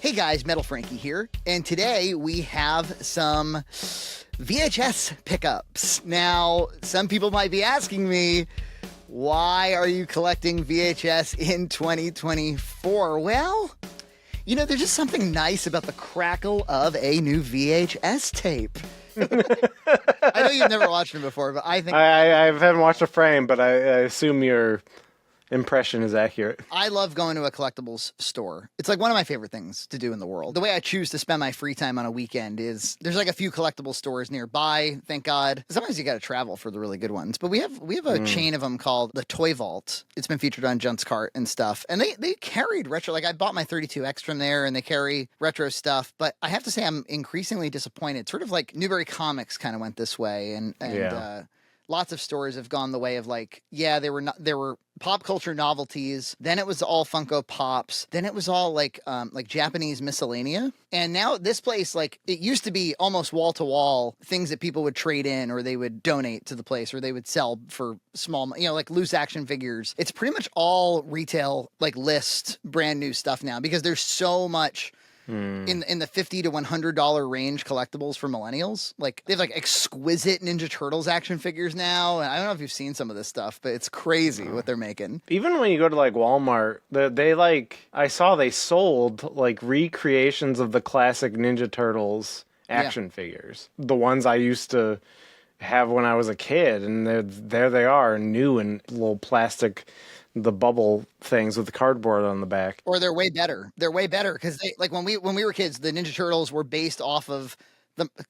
Hey guys, Metal Frankie here, and today we have some VHS pickups. Now, some people might be asking me, why are you collecting VHS in 2024? Well, you know, there's just something nice about the crackle of a new VHS tape. I know you've never watched them before, but I think... I haven't watched a frame, but I assume your impression is accurate. I love going to a collectibles store. It's like one of my favorite things to do in the world. The way I choose to spend my free time on a weekend is there's like a few collectible stores nearby, thank God. Sometimes you got to travel for the really good ones, but we have a chain of them called the Toy Vault. It's been featured on Junt's Cart and stuff, and they carried retro. Like I bought my 32X from there, and they carry retro stuff. But I have to say, I'm increasingly disappointed. Sort of like Newberry Comics kind of went this way, and lots of stores have gone the way of like, yeah, there were pop culture novelties. Then it was all Funko Pops. Then it was all like Japanese miscellanea. And now this place, like, it used to be almost wall to wall things that people would trade in, or they would donate to the place, or they would sell for small, like loose action figures. It's pretty much all retail, like list brand new stuff now, because there's so much in the $50 to $100 range collectibles for millennials. Like they have like exquisite Ninja Turtles action figures now, and I don't know if you've seen some of this stuff, but it's crazy what they're making. Even when you go to like Walmart, I saw they sold like recreations of the classic Ninja Turtles action figures, the ones I used to have when I was a kid, and there they are, new and little plastic, the bubble things with the cardboard on the back. Or they're way better. They're way better because they, like when we were kids, the Ninja Turtles were based off of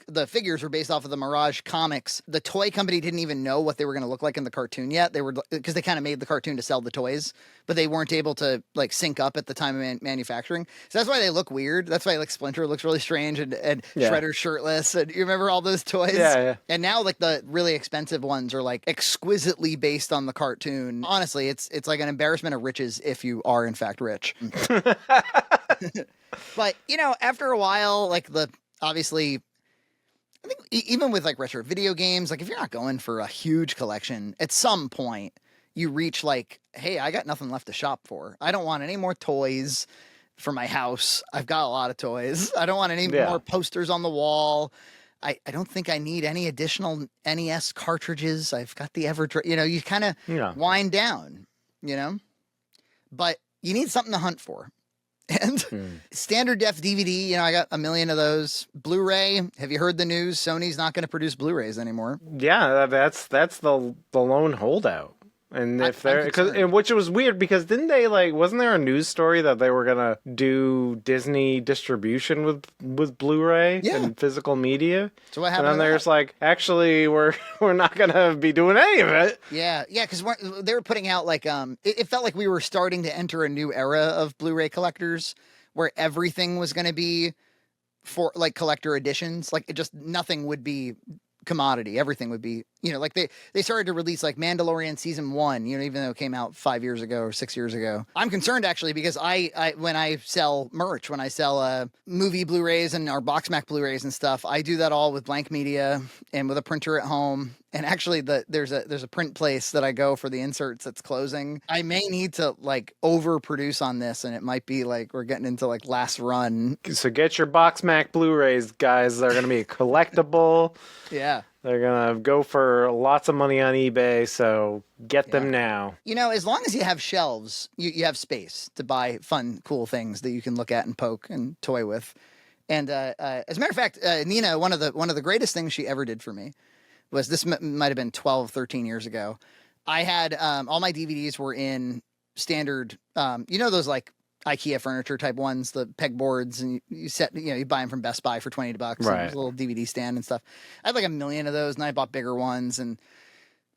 the figures were based off of the Mirage comics. The toy company didn't even know what they were going to look like in the cartoon yet. They were, because they kind of made the cartoon to sell the toys, but they weren't able to like sync up at the time of manufacturing. So that's why they look weird. That's why like Splinter looks really strange, and Shredder's shirtless. And you remember all those toys? Yeah. And now like the really expensive ones are like exquisitely based on the cartoon. Honestly, it's like an embarrassment of riches if you are in fact rich. But you know, after a while, like obviously, I think even with like retro video games, like if you're not going for a huge collection, at some point you reach like, hey, I got nothing left to shop for. I don't want any more toys for my house. I've got a lot of toys. I don't want any more posters on the wall. I don't think I need any additional NES cartridges. I've got the you kind of wind down, but you need something to hunt for. And standard def DVD, I got 1 million of those. Blu-ray, have you heard the news? Sony's not going to produce Blu-rays anymore. Yeah, that's the lone holdout. And if they're, which was weird because didn't they wasn't there a news story that they were gonna do Disney distribution with Blu-ray and physical media? So what happened? And then they're just like, actually, we're not gonna be doing any of it. Yeah, because they were putting out like it felt like we were starting to enter a new era of Blu-ray collectors where everything was gonna be for like collector editions. Like nothing would be commodity. Everything would be, like they started to release like Mandalorian season 1, even though it came out 5 years ago or 6 years ago. I'm concerned actually because I when I sell merch, when I sell movie Blu-rays and our Boxmac Blu-rays and stuff, I do that all with blank media and with a printer at home. And actually there's a print place that I go for the inserts that's closing. I may need to like overproduce on this, and it might be like we're getting into like last run. So get your Boxmac Blu-rays, guys. They're going to be collectible. Yeah. They're going to go for lots of money on eBay, so get them now. As long as you have shelves, you have space to buy fun, cool things that you can look at and poke and toy with. And as a matter of fact, Nina, one of the greatest things she ever did for me was, this might have been 12, 13 years ago. I had all my DVDs were in standard, those like IKEA furniture type ones, the pegboards, and you buy them from Best Buy for $20. Right. And there's a little DVD stand and stuff. I had like 1 million of those, and I bought bigger ones.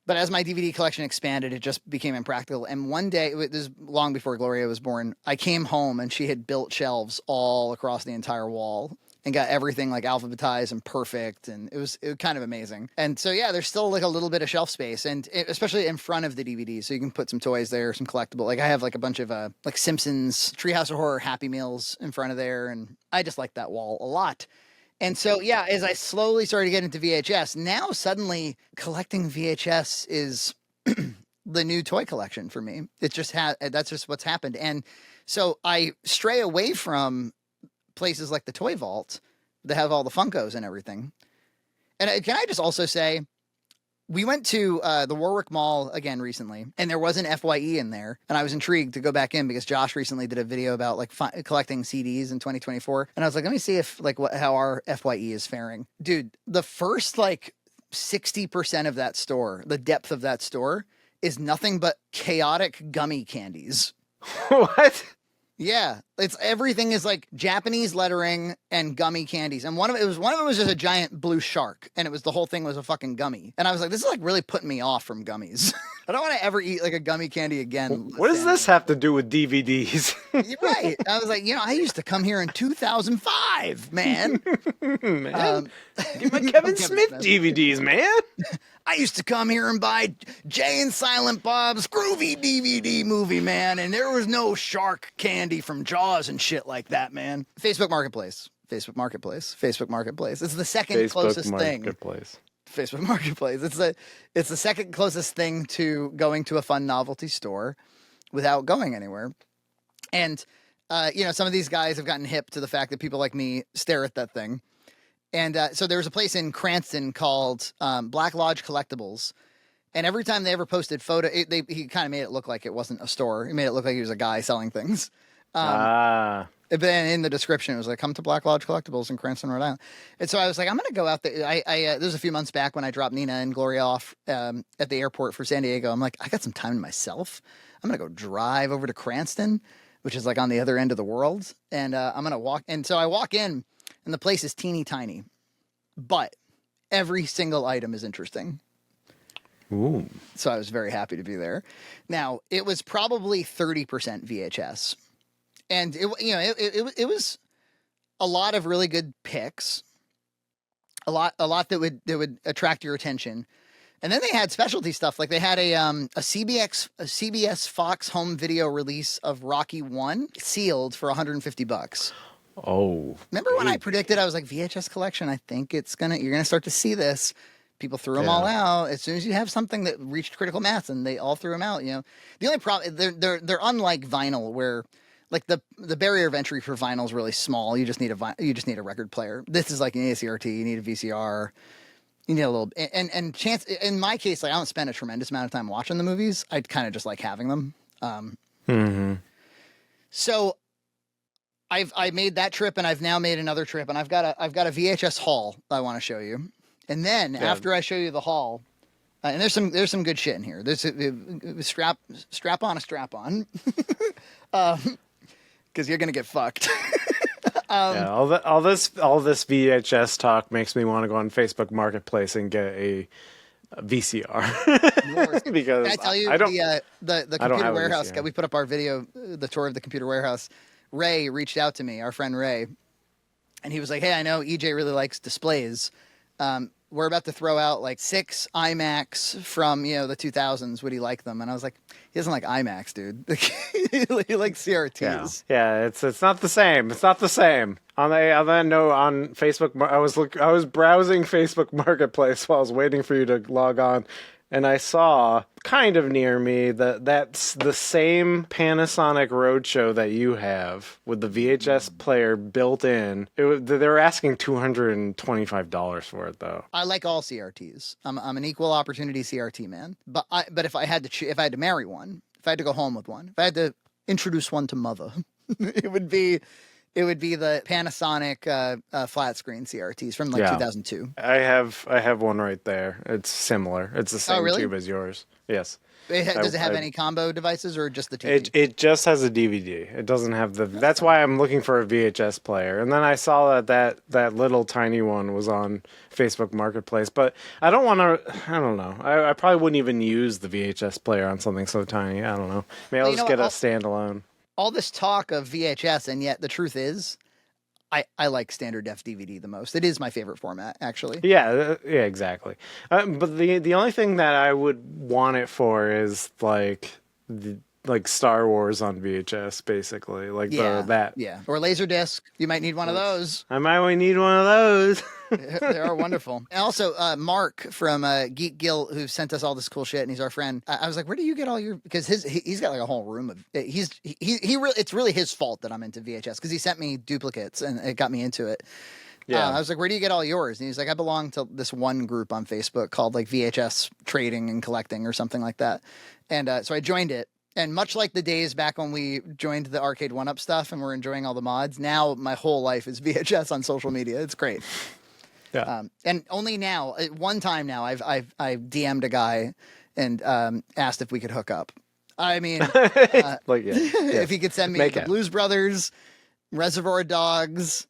But as my DVD collection expanded, it just became impractical. And one day, this is long before Gloria was born, I came home and she had built shelves all across the entire wall and got everything like alphabetized and perfect, and it was kind of amazing. And so there's still like a little bit of shelf space, and especially in front of the DVD, so you can put some toys there, some collectible. Like I have like a bunch of like Simpsons, Treehouse of Horror, Happy Meals in front of there, and I just like that wall a lot. And so as I slowly started to get into VHS, now suddenly collecting VHS is the new toy collection for me. It just that's just what's happened, and so I stray away from places like the Toy Vault that have all the Funkos and everything. And can I just also say, we went to the Warwick Mall again recently, and there was an FYE in there, and I was intrigued to go back in because Josh recently did a video about like collecting CDs in 2024, and I was like, let me see if like how our FYE is faring. Dude, the first like 60% of that store, the depth of that store, is nothing but chaotic gummy candies. What? Yeah, everything is like Japanese lettering and gummy candies, and one of them was just a giant blue shark, and the whole thing was a fucking gummy, and I was like, this is like really putting me off from gummies. I don't want to ever eat like a gummy candy again. What does this have to do with DVDs? Right. I was like, I used to come here in 2005, man. Man, get my Kevin Smith DVDs, man. I used to come here and buy Jay and Silent Bob's Groovy DVD movie, man, and there was no shark candy from Jaws and shit like that, man. Facebook Marketplace. It's the second closest thing. Facebook Marketplace. It's the second closest thing to going to a fun novelty store without going anywhere. And some of these guys have gotten hip to the fact that people like me stare at that thing. And so there was a place in Cranston called Black Lodge Collectibles, and every time they ever posted he kind of made it look like it wasn't a store. He made it look like he was a guy selling things. But then in the description, it was like, come to Black Lodge Collectibles in Cranston, Rhode Island. And so I was like, I'm going to go out there. This was a few months back when I dropped Nina and Gloria off at the airport for San Diego. I'm like, I got some time to myself. I'm going to go drive over to Cranston, which is like on the other end of the world. And I'm going to walk. And so I walk in, and the place is teeny tiny, but every single item is interesting. Ooh. So I was very happy to be there. Now, it was probably 30% VHS. And it was a lot of really good picks. A lot that would attract your attention. And then they had specialty stuff. Like they had a CBS Fox home video release of Rocky 1 sealed for $150. Oh. Remember when I predicted, I was like, VHS collection, I think you're gonna start to see this. People threw them all out as soon as you have something that reached critical mass, and they all threw them out. The only problem, they're unlike vinyl, where like the barrier of entry for vinyl is really small. You just need a record player. This is like an ACRT. You need a VCR. You need a little, and chance. In my case, like I don't spend a tremendous amount of time watching the movies. I kind of just like having them. So I made that trip, and I've now made another trip, and I've got a VHS haul I want to show you. And then after I show you the haul, and there's some good shit in here. There's a strap on, because you're gonna get fucked. All this VHS talk makes me want to go on Facebook Marketplace and get a VCR. Because can I tell you the Computer Warehouse guy? We put up our video, the tour of the Computer Warehouse. Ray reached out to me, our friend Ray, and he was like, hey, I know EJ really likes displays. We're about to throw out like 6 iMacs from, the 2000s. Would he like them? And I was like, he doesn't like iMacs, dude. He likes CRTs. Yeah, it's not the same. It's not the same. On Facebook, I was browsing Facebook Marketplace while I was waiting for you to log on, and I saw kind of near me that's the same Panasonic Roadshow that you have with the VHS player built in. They were asking $225 for it though. I like all CRTs. I'm an equal opportunity CRT man. But if I had to marry one, if I had to go home with one, if I had to introduce one to mother, it would be the Panasonic flat screen CRTs from 2002. I have one right there. It's similar. It's the same tube as yours. Yes. Does it have any combo devices or just the TV? It just has a DVD. It doesn't have that's why I'm looking for a VHS player. And then I saw that little tiny one was on Facebook Marketplace, but I don't know. I probably wouldn't even use the VHS player on something so tiny. I don't know. Maybe I'll just get a standalone. All this talk of VHS, and yet the truth is, I like standard def DVD the most. It is my favorite format, actually. Yeah, exactly. But the only thing that I would want it for is like like Star Wars on VHS, basically. Like that. Yeah. Or Laserdisc. You might need one of those. I might need one of those. They are wonderful. And also, Mark from Geek Guild, who sent us all this cool shit, and he's our friend. I was like, where do you get all your? Because he's got like a whole room of. He really. It's really his fault that I'm into VHS because he sent me duplicates and it got me into it. Yeah, I was like, where do you get all yours? And he's like, I belong to this one group on Facebook called like VHS Trading and Collecting or something like that. And so I joined it. And much like the days back when we joined the Arcade 1-Up stuff and we're enjoying all the mods, now my whole life is VHS on social media. It's great. Yeah. And only now, one time now, I've DM'd a guy and asked if we could hook up. I mean, if he could send me the Blues Brothers, Reservoir Dogs,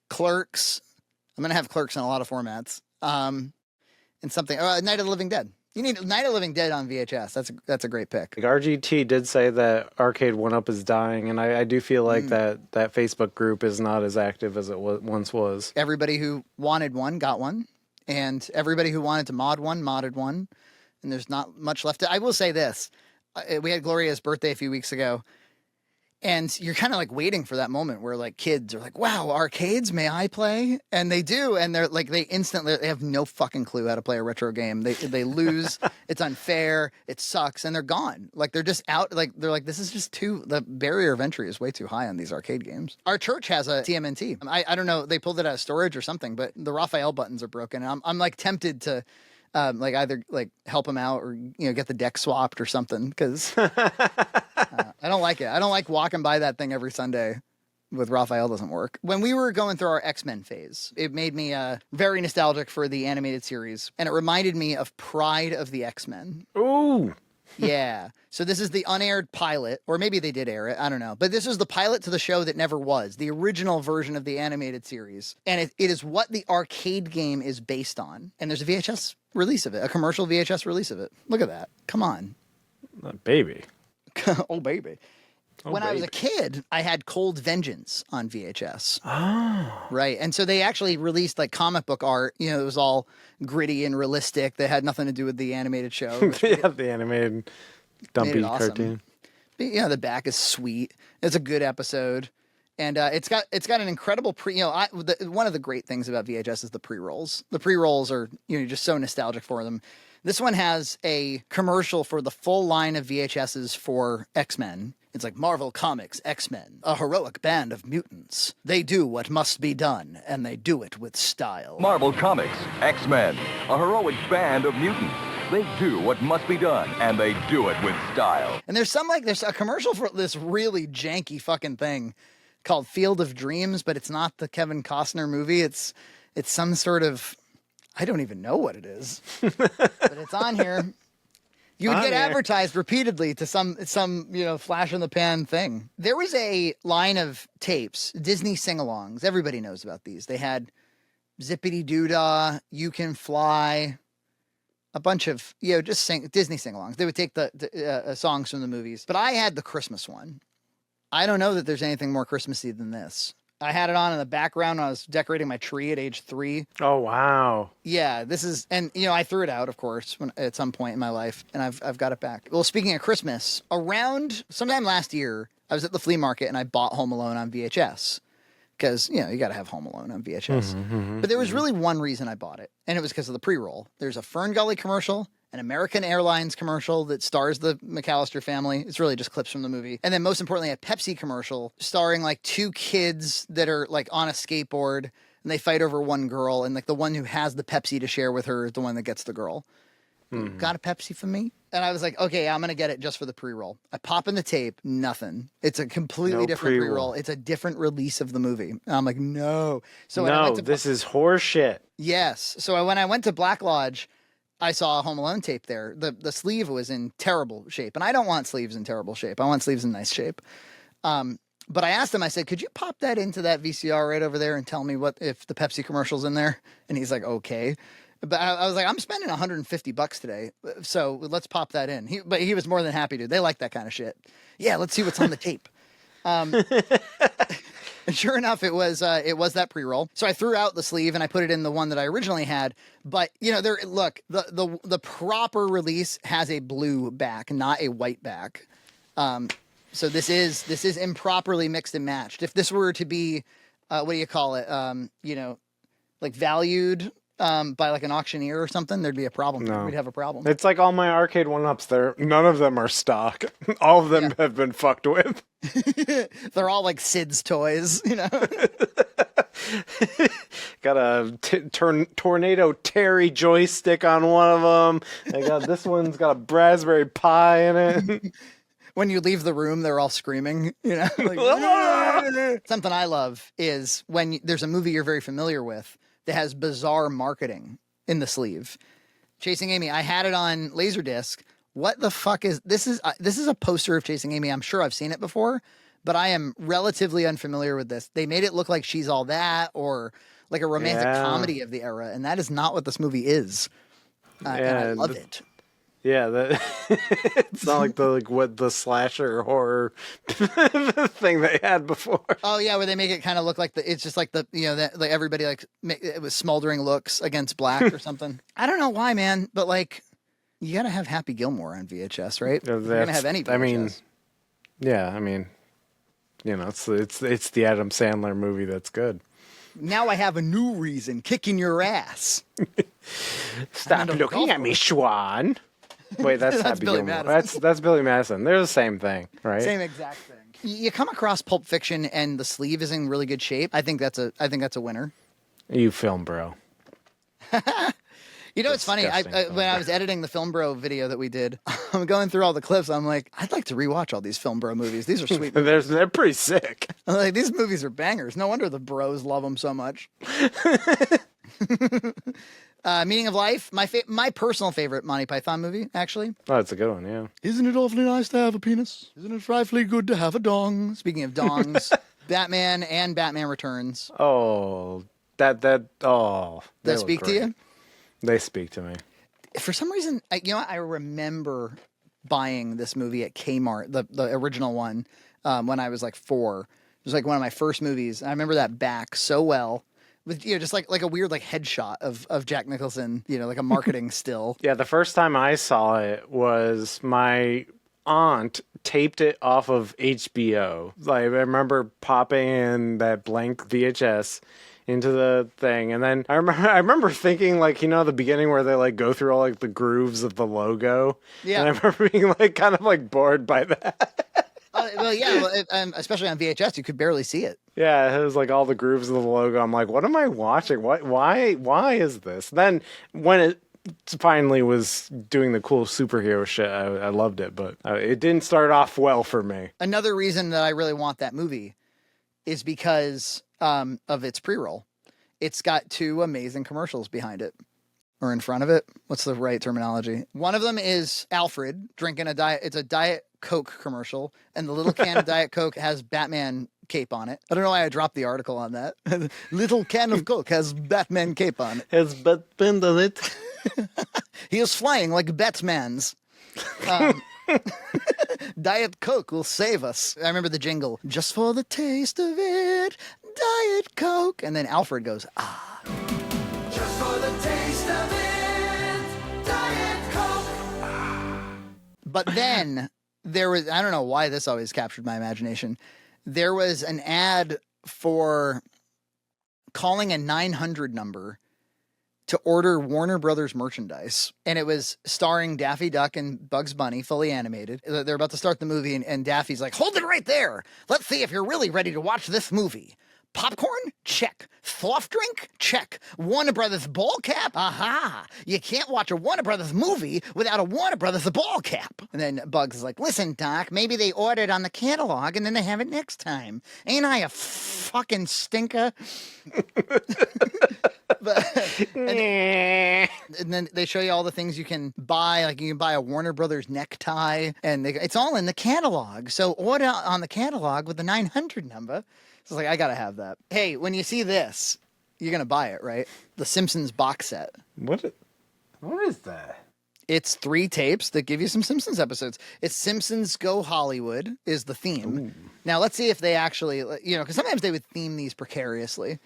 Clerks. I'm going to have Clerks in a lot of formats. And something, Night of the Living Dead. You need Night of the Living Dead on VHS. That's a great pick. Like RGT did say that Arcade 1-Up is dying, and I do feel like that Facebook group is not as active as it once was. Everybody who wanted one got one, and everybody who wanted to mod one modded one, and there's not much left. I will say this. We had Gloria's birthday a few weeks ago, and you're kind of like waiting for that moment where like kids are like, wow, arcades, may I play? And they do. And they're like, they have no fucking clue how to play a retro game. They lose. It's unfair. It sucks. And they're gone. Like they're just out. Like they're like, this is just the barrier of entry is way too high on these arcade games. Our church has a TMNT. I don't know. They pulled it out of storage or something, but the Raphael buttons are broken. And I'm like tempted to like either like help them out or, get the deck swapped or something. Cause I don't like it. I don't like walking by that thing every Sunday with Raphael doesn't work. When we were going through our X-Men phase, it made me very nostalgic for the animated series. And it reminded me of Pryde of the X-Men. Ooh. Yeah. So this is the unaired pilot, or maybe they did air it. I don't know. But this is the pilot to the show that never was, the original version of the animated series. And it is what the arcade game is based on. And there's a VHS release of it, a commercial VHS release of it. Look at that. Come on. Baby. Oh, baby. When I was a kid, I had Cold Vengeance on VHS. Oh. Right. And so they actually released like comic book art. It was all gritty and realistic. They had nothing to do with the animated show. The animated dumpy awesome. cartoon. But, the back is sweet. It's a good episode. And it's got an incredible one of the great things about VHS is the pre-rolls. The pre-rolls are, just so nostalgic for them. This one has a commercial for the full line of VHSs for X-Men. It's like Marvel Comics X-Men, a heroic band of mutants. They do what must be done, and they do it with style. Marvel Comics X-Men, a heroic band of mutants. They do what must be done, and they do it with style. And there's a commercial for this really janky fucking thing called Field of Dreams, but it's not the Kevin Costner movie. It's some sort of, I don't even know what it is, but it's on here. You would get advertised repeatedly to some flash in the pan thing. There was a line of tapes, Disney sing-alongs. Everybody knows about these. They had Zippity Doodah, You Can Fly, a bunch of Disney sing-alongs. They would take the songs from the movies. But I had the Christmas one. I don't know that there's anything more Christmassy than this. I had it on in the background when I was decorating my tree at age 3. Oh, wow. Yeah, I threw it out, of course, at some point in my life, and I've got it back. Well, speaking of Christmas, around sometime last year, I was at the flea market and I bought Home Alone on VHS. Because, you got to have Home Alone on VHS. But there was really one reason I bought it, and it was because of the pre-roll. There's a Fern Gully commercial, an American Airlines commercial that stars the McAllister family. It's really just clips from the movie. And then most importantly, a Pepsi commercial starring like 2 kids that are like on a skateboard, and they fight over one girl, and like the one who has the Pepsi to share with her is the one that gets the girl. Got a Pepsi for me? And I was like, okay, I'm going to get it just for the pre-roll. I pop in the tape, nothing. It's a completely different pre-roll. It's a different release of the movie. And I'm like, no. So this is horseshit. Yes. So when I went to Black Lodge, I saw a Home Alone tape there. The sleeve was in terrible shape. And I don't want sleeves in terrible shape. I want sleeves in nice shape. But I asked him, I said, could you pop that into that VCR right over there and tell me if the Pepsi commercial's in there? And he's like, okay. But I was like, I'm spending $150 today, so let's pop that in. But he was more than happy to. They like that kind of shit. Yeah, let's see what's on the tape. And sure enough, it was that pre-roll. So I threw out the sleeve and I put it in the one that I originally had. But the proper release has a blue back, not a white back. So this is improperly mixed and matched. If this were to be, what do you call it? Like valued by like an auctioneer or something, there'd be a problem. No. We'd have a problem. It's like all my arcade 1-ups. None of them are stock. All of them have been fucked with. They're all like Sid's toys, Got a Tornado Terry joystick on one of them. This one's got a raspberry pie in it. When you leave the room, they're all screaming, like, Something I love is when there's a movie you're very familiar with that has bizarre marketing in the sleeve. Chasing Amy, I had it on Laserdisc. What the fuck is this? Is a poster of Chasing Amy. I'm sure I've seen it before, but I am relatively unfamiliar with this. They made it look like She's All That or like a romantic comedy of the era, and that is not what this movie is. And I love it. Yeah, it's not like the slasher horror thing they had before. Oh yeah, where they make it kind of look like it's just like like everybody like it was smoldering looks against black or something. I don't know why, man, but like you gotta have Happy Gilmore on VHS, right? You're gonna have any VHS. It's the Adam Sandler movie that's good. Now I have a new reason, kicking your ass. Stop looking at me, Schwan. Wait, that's Happy Billy Gilmore. Madison. That's Billy Madison. They're the same thing, right? Same exact thing. You come across Pulp Fiction and the sleeve is in really good shape. I think that's a winner. You film bro. It's funny. When I was editing the Film Bro video that we did, I'm going through all the clips. I'm like, I'd like to rewatch all these Film Bro movies. These are sweet. They're pretty sick. I'm like, these movies are bangers. No wonder the bros love them so much. Meaning of Life, my personal favorite Monty Python movie, actually. Oh, it's a good one, yeah. Isn't it awfully nice to have a penis? Isn't it frightfully good to have a dong? Speaking of dongs, Batman and Batman Returns. Oh, that speak to you? They speak to me. For some reason, I remember buying this movie at Kmart, the original one, when I was like 4. It was like one of my first movies. I remember that back so well. With just like a weird like headshot of Jack Nicholson, like a marketing still. Yeah, the first time I saw it was my aunt taped it off of HBO. Like I remember popping in that blank VHS into the thing, and then I remember thinking like the beginning where they like go through all like the grooves of the logo. Yeah, and I remember being like kind of like bored by that. Especially on VHS, you could barely see it. Yeah, it was like all the grooves of the logo. I'm like, what am I watching? Why is this? Then when it finally was doing the cool superhero shit, I loved it, but it didn't start off well for me. Another reason that I really want that movie is because of its pre-roll. It's got 2 amazing commercials behind it. Or in front of it. What's the right terminology? One of them is Alfred drinking it's a Diet Coke commercial, and the little can of Diet Coke has Batman cape on it. I don't know why I dropped the article on that. Little can of Coke has Batman cape on it. Has Batman on it? He is flying like Batman's. Diet Coke will save us. I remember the jingle. Just for the taste of it, Diet Coke. And then Alfred goes, ah. Just for the taste of it, Diet Coke. But then there was, I don't know why this always captured my imagination. There was an ad for calling a 900 number to order Warner Brothers merchandise. And it was starring Daffy Duck and Bugs Bunny, fully animated. They're about to start the movie, and Daffy's like, hold it right there. Let's see if you're really ready to watch this movie. Popcorn? Check. Soft drink? Check. Warner Brothers ball cap? Aha! You can't watch a Warner Brothers movie without a Warner Brothers ball cap. And then Bugs is like, listen, Doc, maybe they ordered on the catalog and then they have it next time. Ain't I a fucking stinker? And then they show you all the things you can buy. Like you can buy a Warner Brothers necktie, and it's all in the catalog. So order on the catalog with the 900 number. So it's like, I gotta have that. Hey, when you see this, you're gonna buy it, right? The Simpsons box set. What is that? It's 3 tapes that give you some Simpsons episodes. It's Simpsons Go Hollywood is the theme. Ooh. Now let's see if they actually, because sometimes they would theme these precariously.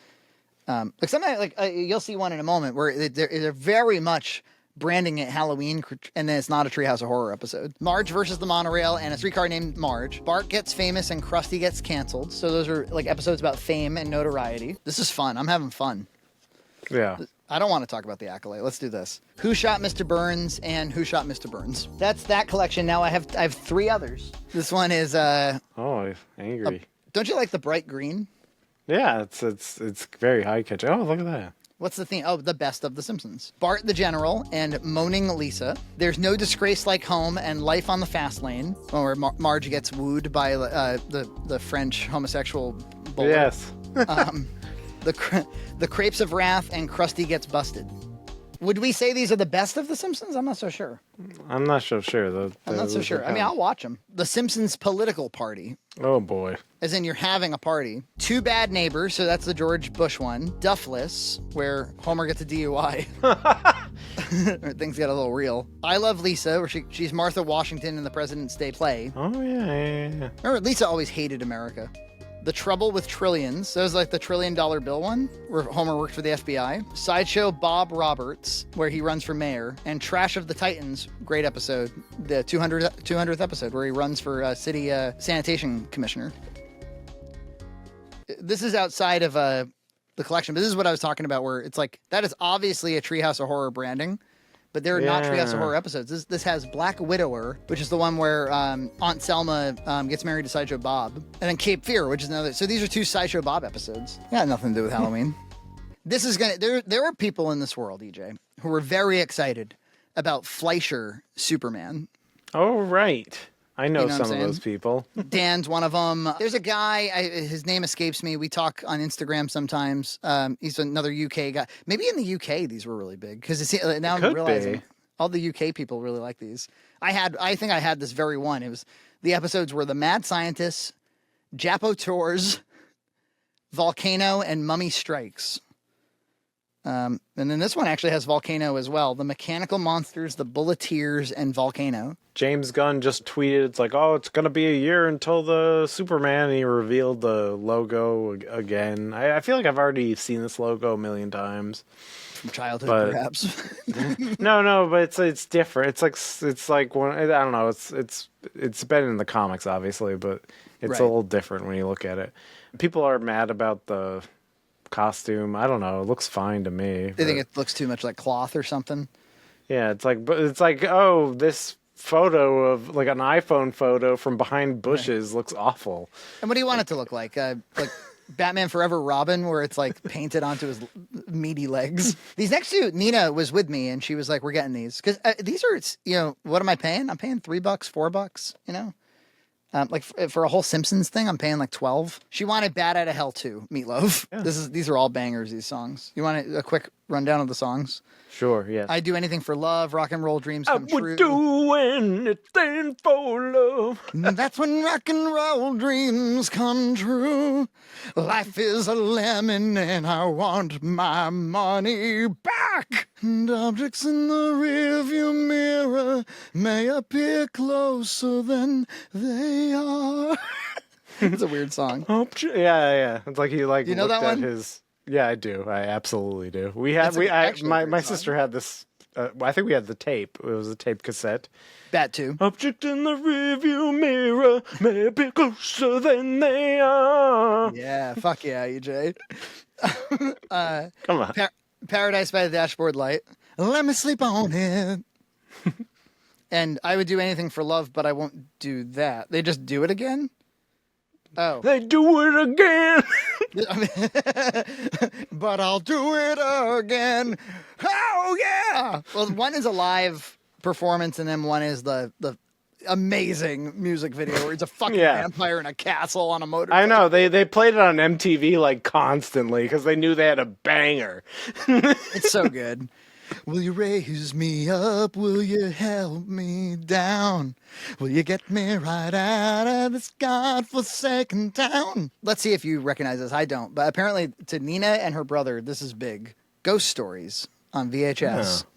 Like sometimes, you'll see one in a moment where they're very much branding it Halloween, and then it's not a Treehouse of Horror episode. Marge versus the Monorail and a streetcar named Marge. Bart gets famous and Krusty gets canceled. So those are like episodes about fame and notoriety. This is fun. I'm having fun. Yeah. I don't want to talk about the Acolyte. Let's do this. Who Shot Mr. Burns and Who Shot Mr. Burns. That's that collection. Now I have 3 others. This one is Oh, angry. don't you like the bright green? Yeah, it's very high catching. Oh, look at that. What's the theme? Oh, the best of the Simpsons. Bart the General and Moaning Lisa. There's No Disgrace Like Home and Life on the Fast Lane, where Marge gets wooed by the French homosexual bowler. Yes. The Crepes of Wrath and Krusty Gets Busted. Would we say these are the best of The Simpsons? I'm not so sure. I'm not so sure, though. I'm not so sure. I mean, I'll watch them. The Simpsons Political Party. Oh, boy. As in, you're having a party. Two Bad Neighbors, so that's the George Bush one. Duffless, where Homer gets a DUI. Things get a little real. I Love Lisa, where she's Martha Washington in the President's Day play. Oh, yeah. Remember, Lisa always hated America. The Trouble with Trillions. That was like the $1 trillion bill one, where Homer worked for the FBI. Sideshow Bob Roberts, where he runs for mayor. And Trash of the Titans, great episode. The 200th episode, where he runs for city sanitation commissioner. This is outside of the collection, but this is what I was talking about, where it's like, that is obviously a Treehouse of Horror branding. But they're not Treehouse of Horror episodes. This has Black Widower, which is the one where Aunt Selma gets married to Sideshow Bob. And then Cape Fear, which is another. So these are 2 Sideshow Bob episodes. Got nothing to do with Halloween. This is going to. There are people in this world, EJ, who are very excited about Fleischer Superman. Oh, right. I know, You know what I'm some of those people. Dan's one of them. There's a guy, his name escapes me. We talk on Instagram sometimes. He's another UK guy. Maybe in the UK these were really big, because now I'm realizing all the UK people really like these. I think I had this very one. It was the episodes were The Mad Scientists, Japo Tours, Volcano, and Mummy Strikes. And then this one actually has Volcano as well. The Mechanical Monsters, the Bulleteers, and Volcano. James Gunn just tweeted, it's like, oh, it's going to be a year until the Superman, and he revealed the logo again. I feel like I've already seen this logo a million times. From childhood, perhaps. No, but it's different. It's like one, I don't know, it's been in the comics, obviously, but it's a little different when you look at it. People are mad about the costume. I don't know. It looks fine to me. They think it looks too much like cloth or something. Yeah, it's like, oh, this photo of like an iPhone photo from behind bushes looks awful. And what do you want it to look like? Like Batman Forever Robin, where it's like painted onto his meaty legs. These next 2, Nina was with me, and she was like, "We're getting these because these are, what am I paying? I'm paying $3, $4, like for a whole Simpsons thing, I'm paying like 12. She wanted Bad Outta Hell 2, Meatloaf. Yeah. These are all bangers. These songs. You want a quick rundown of the songs? Sure, yes. I'd do anything for love, rock and roll dreams come true. I would do anything for love. That's when rock and roll dreams come true. Life is a lemon and I want my money back. And objects in the rearview mirror may appear closer than they are. It's a weird song. Yeah. It's like he you know that one? Yeah, I do. I absolutely do. My sister had this. I think we had the tape. It was a tape cassette. That too. Object in the rearview mirror may be closer than they are. Yeah, fuck yeah, EJ. Come on. Paradise by the Dashboard Light. Let me sleep on it. And I would do anything for love, but I won't do that. They just do it again? Oh. They do it again. But I'll do it again. Oh, yeah. Well, one is a live performance, and then one is the amazing music video where he's a fucking vampire in a castle on a motorcycle. I know. They played it on MTV like constantly because they knew they had a banger. It's so good. Will you raise me up? Will you help me down? Will you get me right out of this godforsaken town? Let's see if you recognize this. I don't. But apparently to Nina and her brother, this is big. Ghost Stories on VHS. Yeah.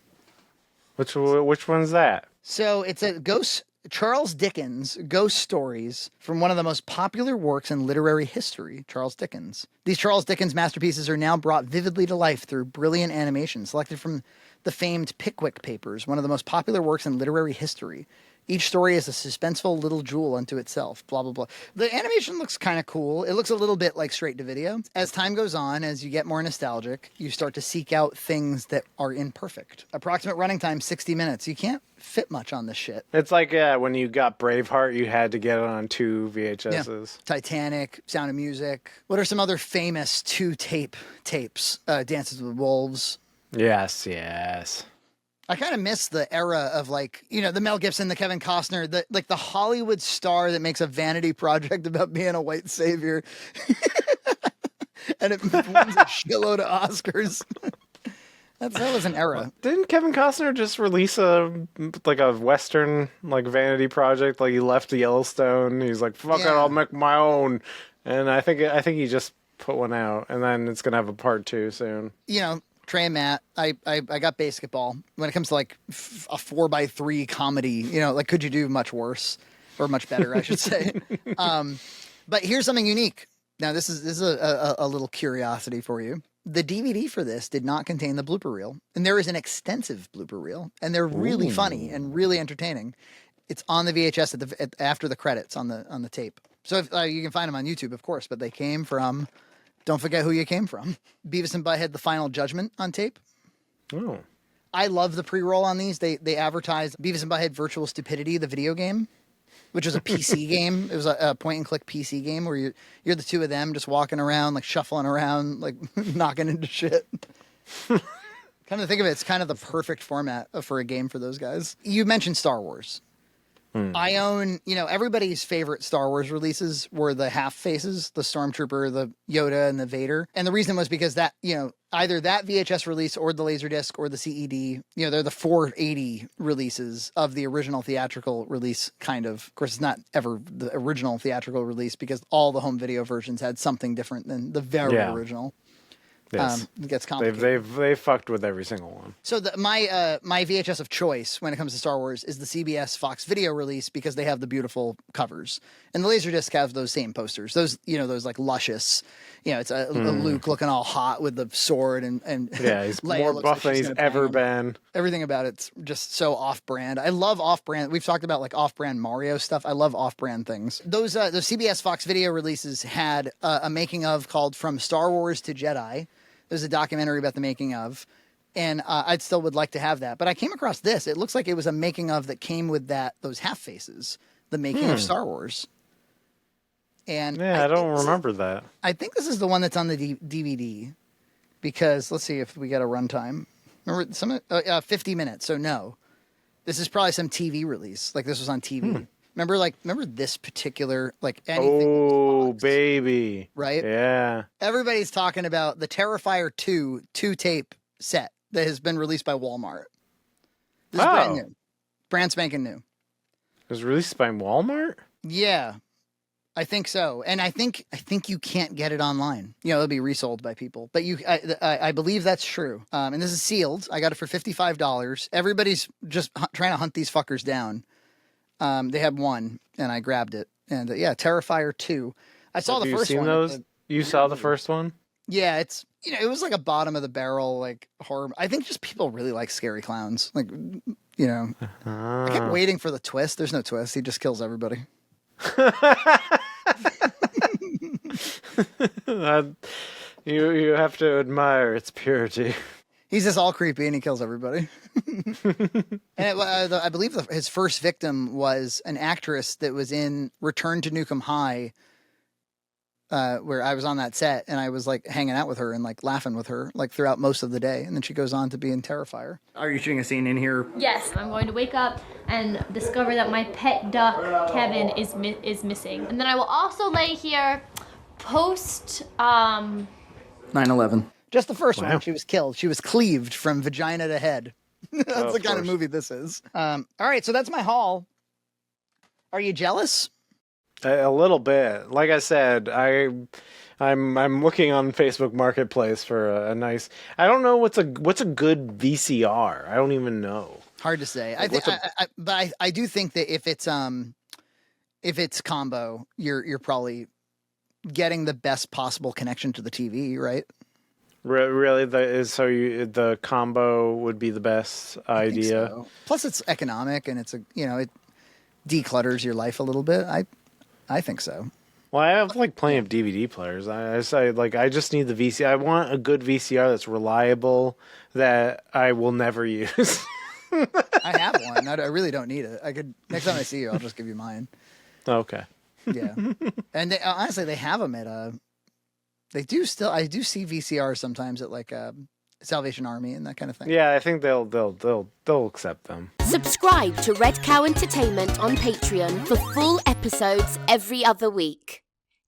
Which one's that? So it's a ghost Charles Dickens Ghost Stories from one of the most popular works in literary history, Charles Dickens. These Charles Dickens masterpieces are now brought vividly to life through brilliant animation selected from the famed Pickwick Papers, one of the most popular works in literary history. Each story is a suspenseful little jewel unto itself, blah, blah, blah. The animation looks kind of cool. It looks a little bit like straight to video. As time goes on, as you get more nostalgic, you start to seek out things that are imperfect. Approximate running time, 60 minutes. You can't fit much on this shit. It's like when you got Braveheart, you had to get it on 2 VHSs. Yeah. Titanic, Sound of Music. What are some other famous 2-tapes? Dances with Wolves. Yes. I kind of miss the era of the Mel Gibson, the Kevin Costner, the Hollywood star that makes a vanity project about being a white savior. And it wins a shitload of Oscars. That was an era. Didn't Kevin Costner just release a Western vanity project? Like he left Yellowstone. He's like, fuck it, I'll make my own. And I think he just put one out, and then it's gonna have a part 2 soon. Trey and Matt, I got Baseketball. When it comes to a 4x3 comedy, could you do much worse or much better, I should say. But here's something unique. Now, this is a little curiosity for you. The DVD for this did not contain the blooper reel, and there is an extensive blooper reel, and they're really funny and really entertaining. It's on the VHS after the credits on the tape. So if, you can find them on YouTube, of course, but they came from. Don't forget who you came from. Beavis and Butthead, The Final Judgment on tape. Oh. I love the pre-roll on these. They advertised Beavis and Butthead Virtual Stupidity, the video game, which was a PC game. It was a point-and-click PC game where you're the two of them just walking around, shuffling around, knocking into shit. Come to think of it, it's kind of the perfect format for a game for those guys. You mentioned Star Wars. I own, everybody's favorite Star Wars releases were the half faces, the Stormtrooper, the Yoda, and the Vader. And the reason was because that, either that VHS release or the Laserdisc or the CED, they're the 480 releases of the original theatrical release, kind of. Of course, it's not ever the original theatrical release because all the home video versions had something different than the very original. Yes. It gets complicated. They've fucked with every single one. So my VHS of choice when it comes to Star Wars is the CBS Fox Video release because they have the beautiful covers, and the Laserdisc have those same posters. Those those luscious, it's a Luke looking all hot with the sword and yeah, he's Leia more buff than he's ever been. Everything about it's just so off-brand. I love off-brand. We've talked about off-brand Mario stuff. I love off-brand things. Those CBS Fox Video releases had a making of called From Star Wars to Jedi. There's a documentary about the making of, and I'd still would like to have that. But I came across this. It looks like it was a making of that came with those half faces, the making of Star Wars. And yeah, I don't remember that. I think this is the one that's on the DVD because let's see if we get a runtime. Remember 50 minutes. So no, this is probably some TV release. This was on TV. Remember this particular anything. Oh, baby. Right? Yeah. Everybody's talking about the Terrifier 2 tape set that has been released by Walmart. This is brand new. Brand spanking new. It was released by Walmart? Yeah. I think so. And I think you can't get it online. It'll be resold by people. But I believe that's true. And this is sealed. I got it for $55. Everybody's just trying to hunt these fuckers down. They had one, and I grabbed it. And Terrifier 2. I saw the first one. Have you seen those? You saw the first one? Yeah, it's it was like a bottom of the barrel horror. I think just people really like scary clowns. I kept waiting for the twist. There's no twist. He just kills everybody. You have to admire its purity. He's just all creepy and he kills everybody. And I believe his first victim was an actress that was in Return to Nukem High, where I was on that set and I was hanging out with her and laughing with her throughout most of the day. And then she goes on to be in Terrifier. Are you shooting a scene in here? Yes, I'm going to wake up and discover that my pet duck, Kevin, is missing. And then I will also lay here post 9/11. Just the first one, she was killed. She was cleaved from vagina to head. That's the kind of movie this is. All right, so that's my haul. Are you jealous? A little bit. Like I said, I'm looking on Facebook Marketplace for a nice. I don't know what's a good VCR. I don't even know. Hard to say. Like, But I do think that if it's combo, you're probably getting the best possible connection to the TV, right? Really, the combo would be the best idea. So. Plus, it's economic and it's it declutters your life a little bit. I think so. Well, I have like plenty of DVD players. I say like I just need the VCR. I want a good VCR that's reliable that I will never use. I have one. I really don't need it. I could next time I see you, I'll just give you mine. Okay. Yeah, and honestly, they have them at They do still. I do see VCRs sometimes at like Salvation Army and that kind of thing. Yeah, I think they'll accept them. Subscribe to Red Cow Entertainment on Patreon for full episodes every other week.